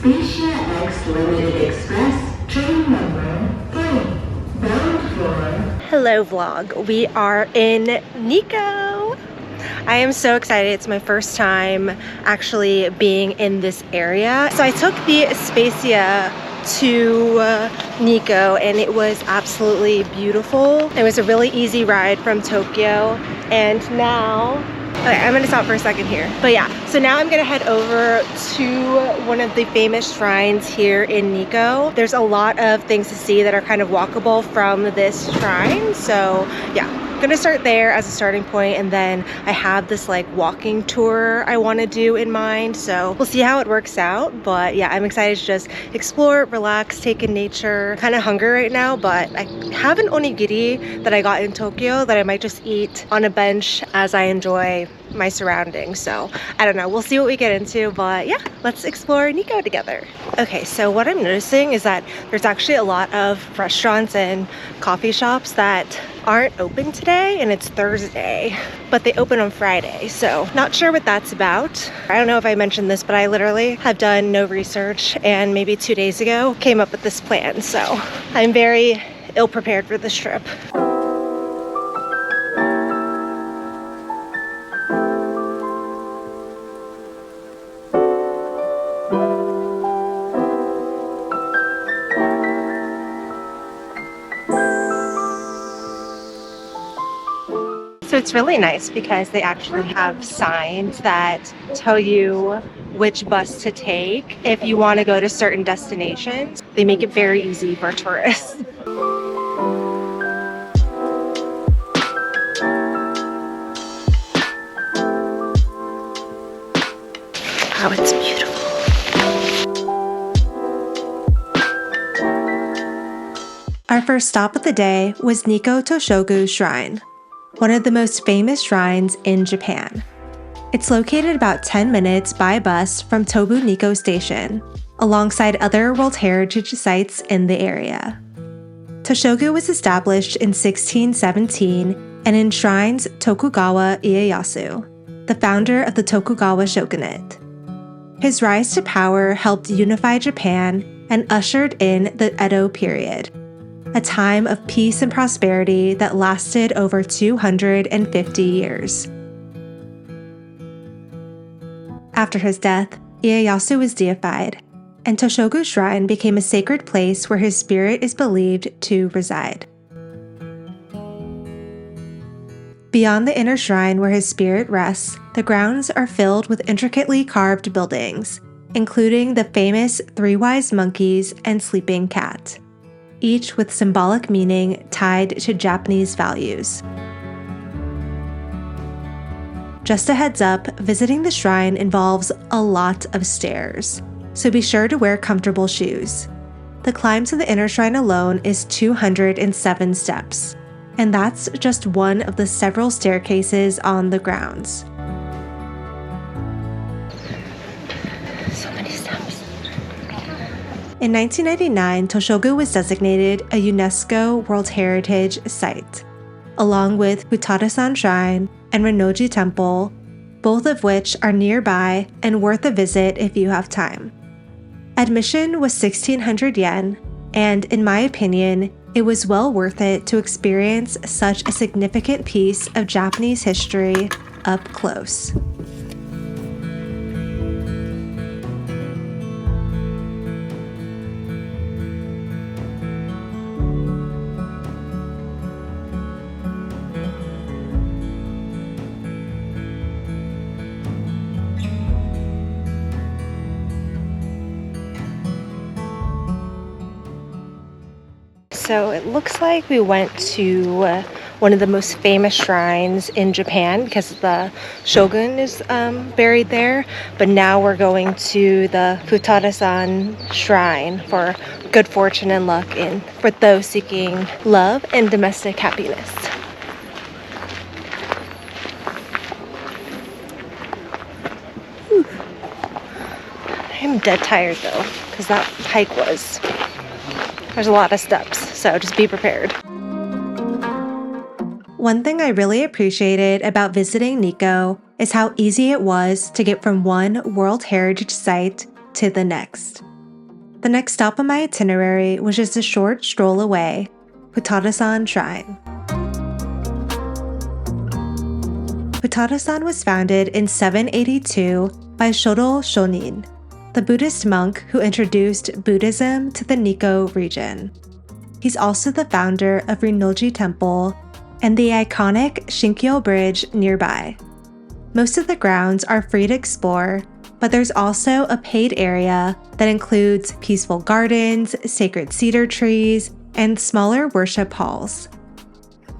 Spezia X Limited Express, train number 3, bound for... Hello vlog, we are in Nikko. I am so excited. It's my first time actually being in this area. So I took the Spezia to Nikko and it was absolutely beautiful. It was a really easy ride from Tokyo, and now okay, I'm gonna stop for a second here. But yeah, so now I'm gonna head over to one of the famous shrines here in Nikko. There's a lot of things to see that are kind of walkable from this shrine. So yeah, I'm gonna start there as a starting point, and then I have this like walking tour I wanna do in mind. So we'll see how it works out. But yeah, I'm excited to just explore, relax, take in nature. Kind of hungry right now, but I have an onigiri that I got in Tokyo that I might just eat on a bench as I enjoy my surroundings. So I don't know, we'll see what we get into, but yeah, let's explore Nikko together. Okay, so what I'm noticing is that there's actually a lot of restaurants and coffee shops that aren't open today, and it's Thursday, but they open on Friday, so not sure what that's about. I don't know if I mentioned this, but I literally have done no research, and maybe 2 days ago came up with this plan, so I'm very ill prepared for this trip. So it's really nice because they actually have signs that tell you which bus to take if you want to go to certain destinations. They make it very easy for tourists. Wow, it's beautiful. Our first stop of the day was Nikko Toshogu Shrine, one of the most famous shrines in Japan. It's located about 10 minutes by bus from Tobu Nikko Station, alongside other World Heritage sites in the area. Toshogu was established in 1617 and enshrines Tokugawa Ieyasu, the founder of the Tokugawa shogunate. His rise to power helped unify Japan and ushered in the Edo period, a time of peace and prosperity that lasted over 250 years. After his death, Ieyasu was deified, and Toshogu Shrine became a sacred place where his spirit is believed to reside. Beyond the inner shrine where his spirit rests, the grounds are filled with intricately carved buildings, including the famous Three Wise Monkeys and Sleeping Cat, each with symbolic meaning tied to Japanese values. Just a heads up, visiting the shrine involves a lot of stairs, so be sure to wear comfortable shoes. The climb to the inner shrine alone is 207 steps, and that's just one of the several staircases on the grounds. So many steps. In 1999, Toshogu was designated a UNESCO World Heritage Site, along with Futarasan Shrine and Rinnoji Temple, both of which are nearby and worth a visit if you have time. Admission was 1,600 yen, and in my opinion, it was well worth it to experience such a significant piece of Japanese history up close. So it looks like we went to one of the most famous shrines in Japan because the shogun is buried there. But now we're going to the Futarasan Shrine for good fortune and luck for those seeking love and domestic happiness. Whew. I'm dead tired though because that hike there's a lot of steps, so just be prepared. One thing I really appreciated about visiting Nikko is how easy it was to get from one World Heritage Site to the next. The next stop on my itinerary was just a short stroll away, Futarasan Shrine. Futarasan was founded in 782 by Shodo Shonin, the Buddhist monk who introduced Buddhism to the Nikko region. He's also the founder of Rinnoji Temple and the iconic Shinkyo Bridge nearby. Most of the grounds are free to explore, but there's also a paid area that includes peaceful gardens, sacred cedar trees, and smaller worship halls.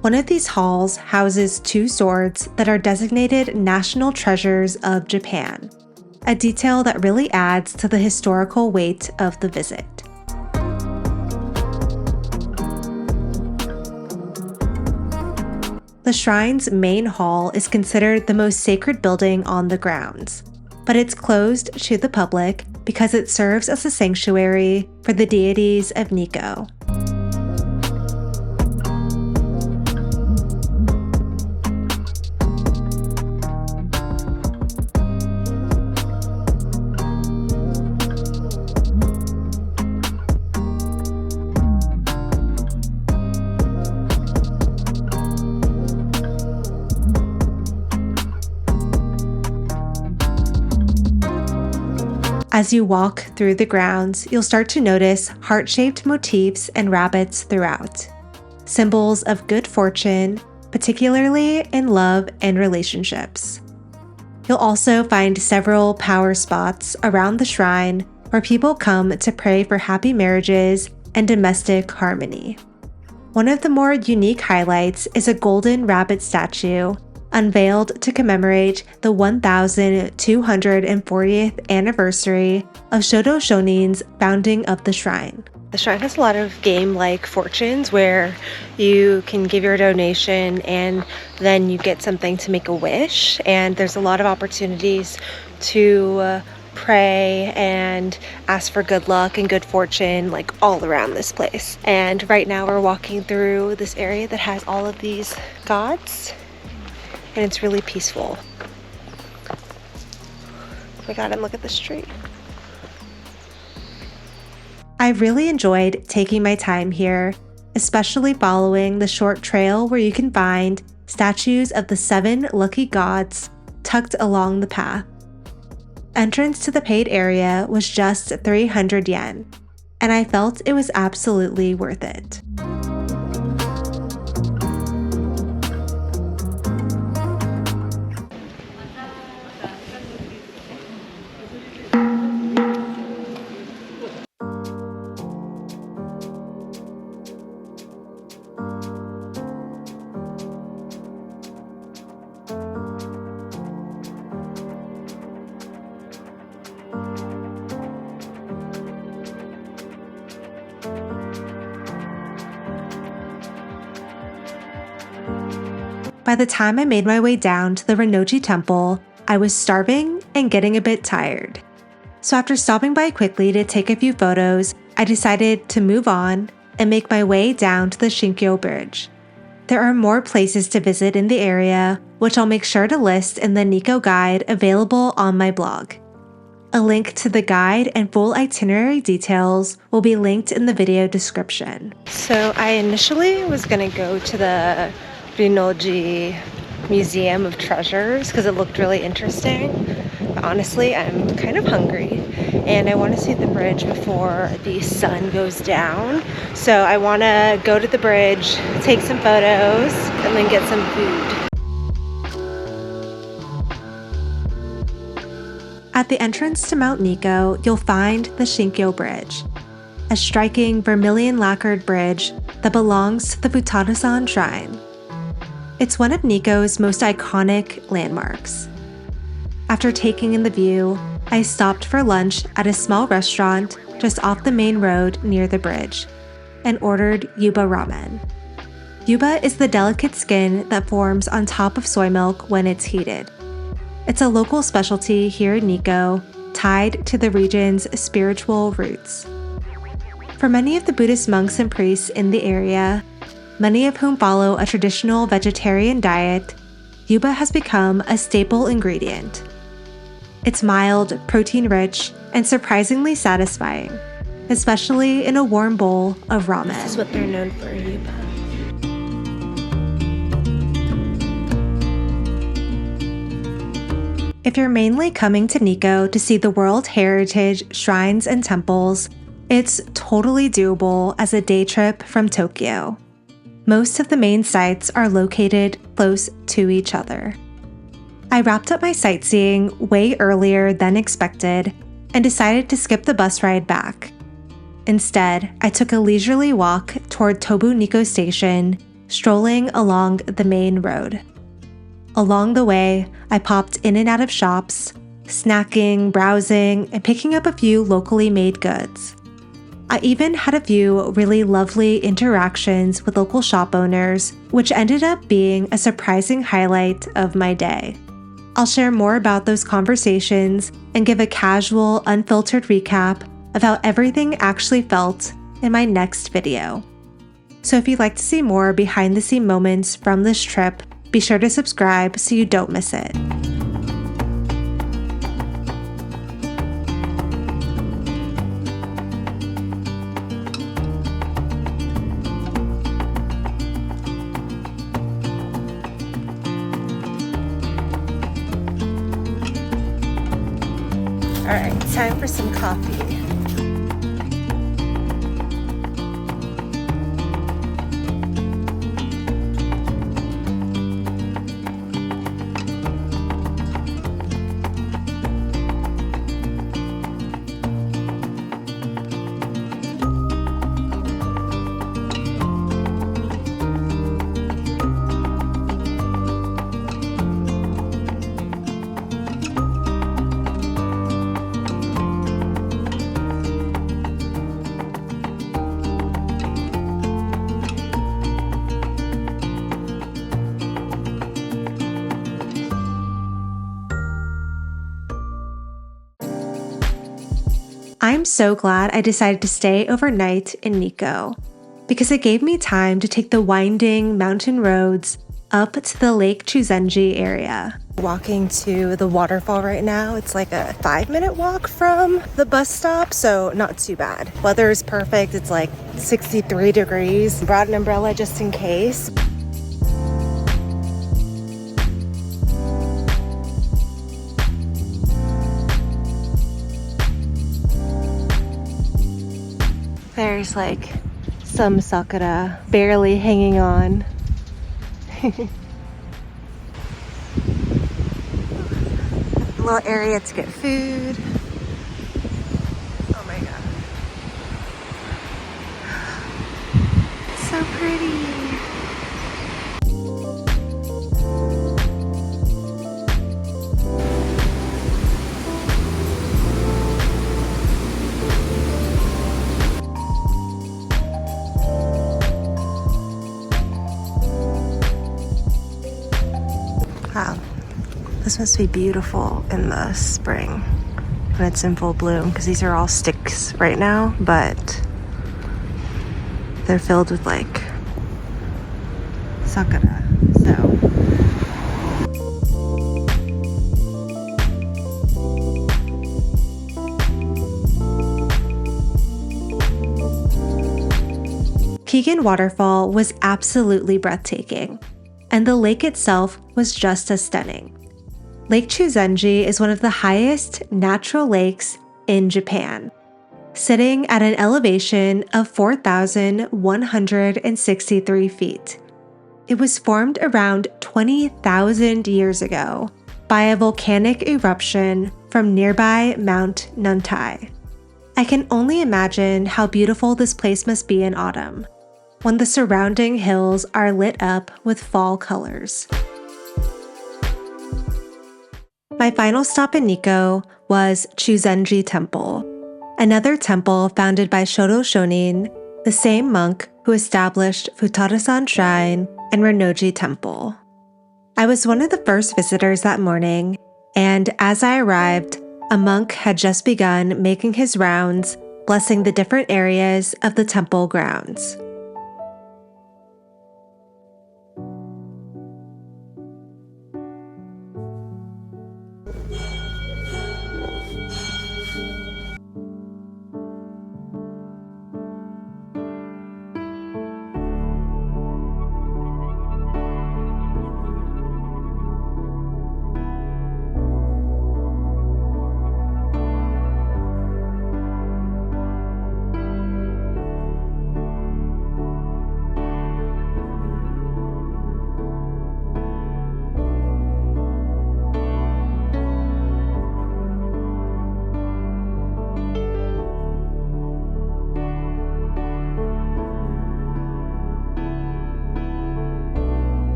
One of these halls houses 2 swords that are designated national treasures of Japan, a detail that really adds to the historical weight of the visit. The shrine's main hall is considered the most sacred building on the grounds, but it's closed to the public because it serves as a sanctuary for the deities of Nikko. As you walk through the grounds, you'll start to notice heart-shaped motifs and rabbits throughout, symbols of good fortune, particularly in love and relationships. You'll also find several power spots around the shrine where people come to pray for happy marriages and domestic harmony. One of the more unique highlights is a golden rabbit statue unveiled to commemorate the 1240th anniversary of Shodo Shonin's founding of the shrine. The shrine has a lot of game-like fortunes where you can give your donation and then you get something to make a wish, and there's a lot of opportunities to pray and ask for good luck and good fortune like all around this place. And right now we're walking through this area that has all of these gods, and it's really peaceful. Oh my god, and look at this tree. I really enjoyed taking my time here, especially following the short trail where you can find statues of the 7 lucky gods tucked along the path. Entrance to the paid area was just 300 yen, and I felt it was absolutely worth it. By the time I made my way down to the Rinnoji Temple, I was starving and getting a bit tired. So after stopping by quickly to take a few photos, I decided to move on and make my way down to the Shinkyo Bridge. There are more places to visit in the area, which I'll make sure to list in the Nikko guide available on my blog. A link to the guide and full itinerary details will be linked in the video description. So I initially was going to go to the Rinnoji Museum of Treasures because it looked really interesting. But honestly, I'm kind of hungry and I want to see the bridge before the sun goes down. So I want to go to the bridge, take some photos, and then get some food. At the entrance to Mount Nikko, you'll find the Shinkyo Bridge, a striking vermilion lacquered bridge that belongs to the Futarasan Shrine. It's one of Nikko's most iconic landmarks. After taking in the view, I stopped for lunch at a small restaurant just off the main road near the bridge and ordered yuba ramen. Yuba is the delicate skin that forms on top of soy milk when it's heated. It's a local specialty here in Nikko, tied to the region's spiritual roots. For many of the Buddhist monks and priests in the area, many of whom follow a traditional vegetarian diet, yuba has become a staple ingredient. It's mild, protein-rich, and surprisingly satisfying. especially in a warm bowl of ramen. This is what they're known for, Yuba. If you're mainly coming to Nikko to see the World Heritage shrines and temples, it's totally doable as a day trip from Tokyo. Most of the main sites are located close to each other. I wrapped up my sightseeing way earlier than expected and decided to skip the bus ride back. Instead, I took a leisurely walk toward Tobu Nikko Station, strolling along the main road. Along the way, I popped in and out of shops, snacking, browsing, and picking up a few locally made goods. I even had a few really lovely interactions with local shop owners, which ended up being a surprising highlight of my day. I'll share more about those conversations and give a casual, unfiltered recap of how everything actually felt in my next video. So if you'd like to see more behind-the-scenes moments from this trip, be sure to subscribe so you don't miss it. All right, time for some coffee. I'm so glad I decided to stay overnight in Nikko because it gave me time to take the winding mountain roads up to the Lake Chuzenji area. Walking to the waterfall right now. It's like a 5-minute walk from the bus stop, so not too bad. Weather is perfect. It's like 63 degrees. Brought an umbrella just in case. There's like some sakura barely hanging on. A little area to get food. Oh my god. So pretty. Wow, this must be beautiful in the spring when it's in full bloom, because these are all sticks right now, but they're filled with like sakura, so. Kegon Waterfall was absolutely breathtaking, and the lake itself was just as stunning. Lake Chuzenji is one of the highest natural lakes in Japan, sitting at an elevation of 4,163 feet. It was formed around 20,000 years ago by a volcanic eruption from nearby Mount Nuntai. I can only imagine how beautiful this place must be in autumn, when the surrounding hills are lit up with fall colors. My final stop in Nikko was Chuzenji Temple, another temple founded by Shodo Shonin, the same monk who established Futarasan Shrine and Rinnoji Temple. I was one of the first visitors that morning, and as I arrived, a monk had just begun making his rounds, blessing the different areas of the temple grounds.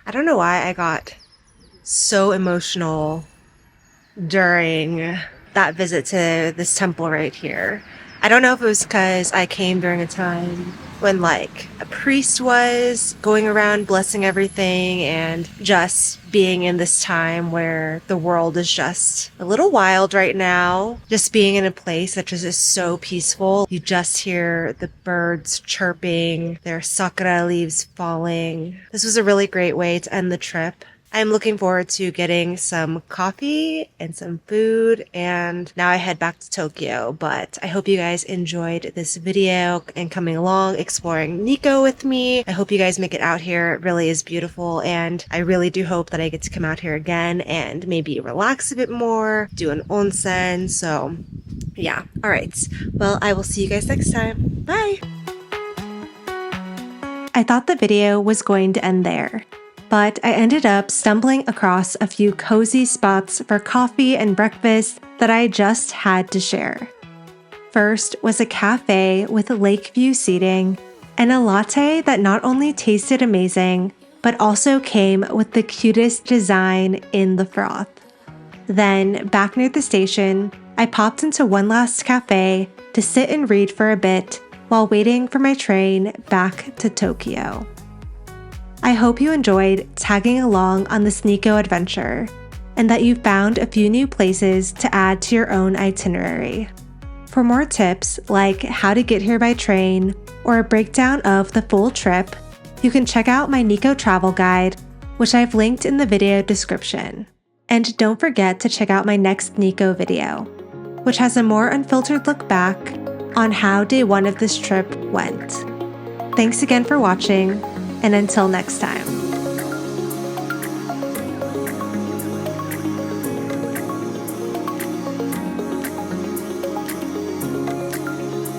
I don't know why I got so emotional during that visit to this temple right here. I don't know if it was because I came during a time when like a priest was going around blessing everything and just being in this time where the world is just a little wild right now. Just being in a place that just is so peaceful. You just hear the birds chirping, their sakura leaves falling. This was a really great way to end the trip. I'm looking forward to getting some coffee and some food, and now I head back to Tokyo. But I hope you guys enjoyed this video and coming along, exploring Nikko with me. I hope you guys make it out here. It really is beautiful, and I really do hope that I get to come out here again and maybe relax a bit more, do an onsen. So yeah, all right. Well, I will see you guys next time. Bye! I thought the video was going to end there, but I ended up stumbling across a few cozy spots for coffee and breakfast that I just had to share. First was a cafe with lake view seating and a latte that not only tasted amazing, but also came with the cutest design in the froth. Then, back near the station, I popped into one last cafe to sit and read for a bit while waiting for my train back to Tokyo. I hope you enjoyed tagging along on this Nikko adventure, and that you found a few new places to add to your own itinerary. For more tips like how to get here by train or a breakdown of the full trip, you can check out my Nikko travel guide, which I've linked in the video description. And don't forget to check out my next Nikko video, which has a more unfiltered look back on how day one of this trip went. Thanks again for watching, and until next time.